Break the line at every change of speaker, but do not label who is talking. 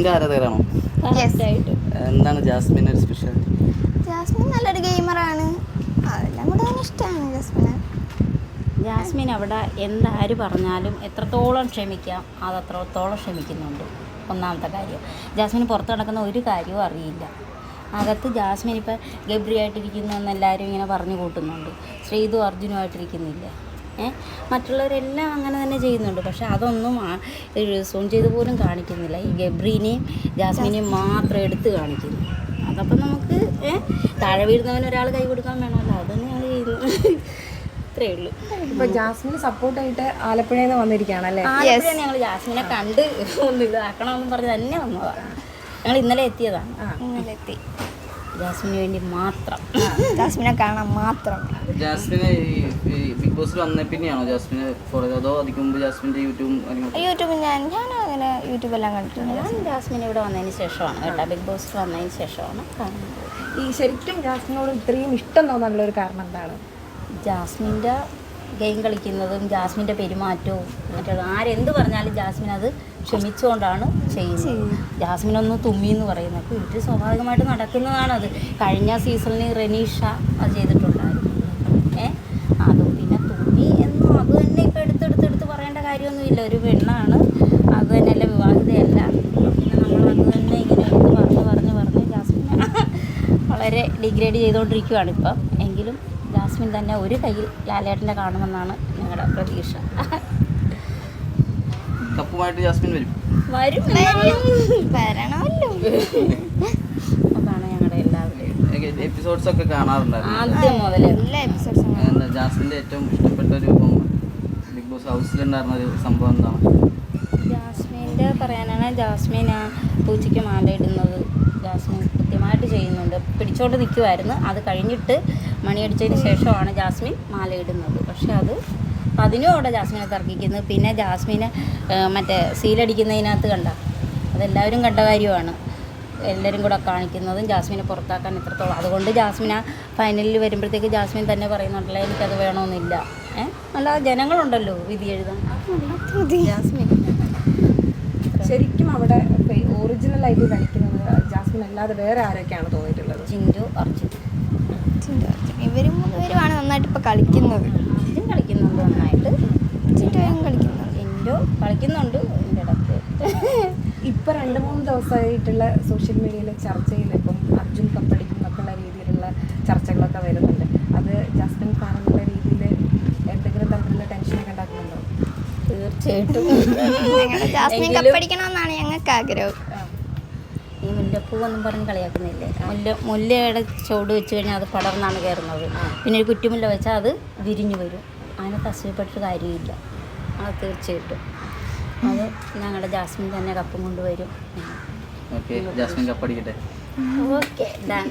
ജാസ്മിൻ്റെ ആരാധകരാണോ? എന്താണ് ജാസ്മിൻ ഒരു സ്പെഷ്യൽ?
ജാസ്മിൻ നല്ലൊരു ഗെയിമറാണ്, അതെല്ലാം കൂടെ ഇഷ്ടമാണ് ജാസ്മിന്.
ജാസ്മിൻ അവിടെ എന്താര് പറഞ്ഞാലും എത്രത്തോളം ക്ഷമിക്കാം അത് അത്രത്തോളം ക്ഷമിക്കുന്നുണ്ട്. ഒന്നാമത്തെ കാര്യം, ജാസ്മിന് പുറത്ത് നടക്കുന്ന ഒരു കാര്യവും അറിയില്ല. അകത്ത് ജാസ്മിൻ ഇപ്പം ഗബ്രി ആയിട്ടിരിക്കുന്നു എന്നെല്ലാവരും ഇങ്ങനെ പറഞ്ഞു കൂട്ടുന്നുണ്ട്. ശ്രീതു അർജുനുമായിട്ടിരിക്കുന്നില്ല. മറ്റുള്ളവരെല്ലാം അങ്ങനെ തന്നെ ചെയ്യുന്നുണ്ട്. പക്ഷെ അതൊന്നും സൂം ചെയ്ത് പോലും കാണിക്കുന്നില്ല. ഈ ഗബ്രീനെയും ജാസ്മിനെയും മാത്രം എടുത്ത് കാണിക്കുന്നു. അതപ്പം നമുക്ക് താഴെ വീഴുന്നവന് ഒരാൾ കൈ കൊടുക്കാൻ വേണമല്ലോ, അത് തന്നെയാണ് ചെയ്യുന്നത്. ഇത്രയേ ഉള്ളൂ.
ഇപ്പൊ ജാസ്മിന് സപ്പോർട്ടായിട്ട് ആലപ്പുഴയിൽ നിന്ന് വന്നിരിക്കുകയാണല്ലേ?
ആലപ്പുഴ ഞങ്ങൾ ജാസ്മിനെ കണ്ട് ഒന്ന് ഇതാക്കണമെന്ന് പറഞ്ഞ് തന്നെ വന്നതാണ്. ഞങ്ങൾ ഇന്നലെ എത്തിയതാണ്.
ഇന്നലെ എത്തി.
ജാസ്മിന് വേണ്ടി മാത്രം,
ജാസ്മിനെ കാണാൻ മാത്രം.
ജാസ്മിന് ഈ ബിഗ് ബോസിൽ വന്ന പിന്നെയാണോ ജാസ്മിന് ഫോളോ ചെയ്തത്, അതോ അതിന് മുമ്പ് ജാസ്മിൻ്റെ
യൂട്യൂബ് ഞാൻ അങ്ങനെ യൂട്യൂബെല്ലാം കണ്ടിട്ടുണ്ട്.
ഞാൻ ജാസ്മിൻ ഇവിടെ വന്നതിന് ശേഷമാണ് കേട്ടോ, ബിഗ് ബോസിൽ വന്നതിന് ശേഷമാണ് കാണുന്നത്.
ഈ ശരിക്കും ജാസ്മിനോട് ഇത്രയും ഇഷ്ടം തോന്നാനുള്ള ഒരു കാരണം എന്താണ്?
ജാസ്മിൻ്റെ ഗെയിം കളിക്കുന്നതും ജാസ്മിൻ്റെ പെരുമാറ്റവും മറ്റുള്ള ആരെന്ത് പറഞ്ഞാലും ജാസ്മിൻ അത് ക്ഷമിച്ചുകൊണ്ടാണ് ചെയ്യുന്നത്. ജാസ്മിനൊന്ന് തുമ്മി എന്ന് പറയുന്നത് വീട്ടിൽ സ്വാഭാവികമായിട്ട് നടക്കുന്നതാണത്. കഴിഞ്ഞ സീസണിൽ റെനീഷ അത് ചെയ്തിട്ടുണ്ടായിരുന്നു. അതും പിന്നെ തുമ്മി എന്നും അത് തന്നെ ഇപ്പം എടുത്തെടുത്ത് പറയേണ്ട കാര്യമൊന്നുമില്ല. ഒരു പെണ്ണാണ്, അത് തന്നെയല്ല വിവാഹിതയല്ല. പിന്നെ നമ്മളത് തന്നെ ഇങ്ങനെ എടുത്ത് പറഞ്ഞ് ജാസ്മിനെ വളരെ ഡിഗ്രേഡ് ചെയ്തുകൊണ്ടിരിക്കുകയാണ് ഇപ്പം. എങ്കിലും ജാസ്മിൻ തന്നെ ഒരു കയ്യിൽ ലാലേട്ടൻ്റെ കാണുമെന്നാണ് ഞങ്ങളുടെ പ്രതീക്ഷ.
കപ്പുമായിട്ട് ജാസ്മിൻ
വരും
വരണമല്ലോ.
അതാണ് ഞങ്ങളുടെ എല്ലാവരുടെയും
എപ്പിസോഡ്സ് ഒക്കെ കാണാറുണ്ടായിരുന്നു
ആദ്യം മുതൽ
എല്ലാ എപ്പിസോഡ്സും.
ജാസ്മിൻ്റെ ഏറ്റവും ഇഷ്ടപ്പെട്ട ഒരു ബിഗ് ബോസ് ഹൗസിലുണ്ടായിരുന്ന ഒരു സംഭവം എന്താണ്?
ജാസ്മിൻ്റെ പറയാനാണ്, ജാസ്മിൻ ആ പൂച്ചയ്ക്ക് മാലയിടുന്നത് ജാസ്മിൻ കൃത്യമായിട്ട് ചെയ്യുന്നുണ്ട്. പിടിച്ചോണ്ട് നിൽക്കുമായിരുന്നു. അത് കഴിഞ്ഞിട്ട് മണിയടിച്ചതിന് ശേഷമാണ് ജാസ്മിൻ മാലയിടുന്നത്. പക്ഷെ അതിനും അവിടെ ജാസ്മിനെ തർക്കിക്കുന്നത്. പിന്നെ ജാസ്മിനെ മറ്റേ സീലടിക്കുന്നതിനകത്ത് അതെല്ലാവരും കണ്ട കാര്യമാണ്. എല്ലാവരും കൂടെ കാണിക്കുന്നതും ജാസ്മിനെ പുറത്താക്കാൻ എത്രത്തോളം. അതുകൊണ്ട് ജാസ്മിൻ ആ ഫൈനലിൽ വരുമ്പോഴത്തേക്ക് ജാസ്മിൻ തന്നെ പറയുന്നുണ്ടല്ലോ എനിക്കത് വേണമെന്നില്ല. അല്ലാതെ ജനങ്ങളുണ്ടല്ലോ വിധി എഴുതാൻ. ജാസ്മിൻ
ശരിക്കും അവിടെ ഒറിജിനലായിട്ട് കളിക്കുന്നത് ജാസ്മിൻ അല്ലാതെ വേറെ ആരൊക്കെയാണ് തോന്നിയിട്ടുള്ളത്?
ജിൻഡോ, അർജുൻ.
ഇവർ മൂന്നുപേരുമാണ് നന്നായിട്ട് ഇപ്പോൾ കളിക്കുന്നത്.
അർജുൻ കളിക്കുന്നുണ്ട് നന്നായിട്ട്.
ജിൻഡോയും കളിക്കുന്നുണ്ട്.
ജിൻഡോ കളിക്കുന്നുണ്ട് എൻ്റെ ഇടയ്ക്ക്.
ഇപ്പം 2-3 ദിവസമായിട്ടുള്ള സോഷ്യൽ മീഡിയയിലെ ചർച്ചയിൽ ഇപ്പം അർജുൻ കപ്പടിക്കും എന്നൊക്കെയുള്ള രീതിയിലുള്ള ചർച്ചകളൊക്കെ വരുന്നുണ്ട്. അത് ജാസ്മിൻ ഫാൻ എന്നുള്ള രീതിയിൽ എന്തെങ്കിലും തരത്തിലുള്ള ടെൻഷനൊക്കെ ഉണ്ടാക്കുന്നുണ്ടോ?
തീർച്ചയായിട്ടും.
ജാസ്മിൻ കപ്പടിക്കണമെന്നാണ് ഞങ്ങൾക്ക് ആഗ്രഹം.
ഈ മുല്ലപ്പൂവെന്നും പറഞ്ഞ് കളിയാക്കുന്നില്ലേ, മുല്ലയുടെ ചുവട് വെച്ച് കഴിഞ്ഞാൽ അത് പടർന്നാണ് കയറുന്നത്. പിന്നെ ഒരു കുറ്റിമുല്ല വെച്ചാൽ അത് വിരിഞ്ഞു വരും. അതിനകത്ത് അസൂയപ്പെട്ടൊരു കാര്യമില്ല. അത് തീർച്ചയായിട്ടും അത് ഞങ്ങളുടെ ജാസ്മിൻ തന്നെ കപ്പും കൊണ്ടുവരും.
ഓക്കെ, ജാസ്മിൻ കപ്പടിക്കട്ടെ.
Okay, done.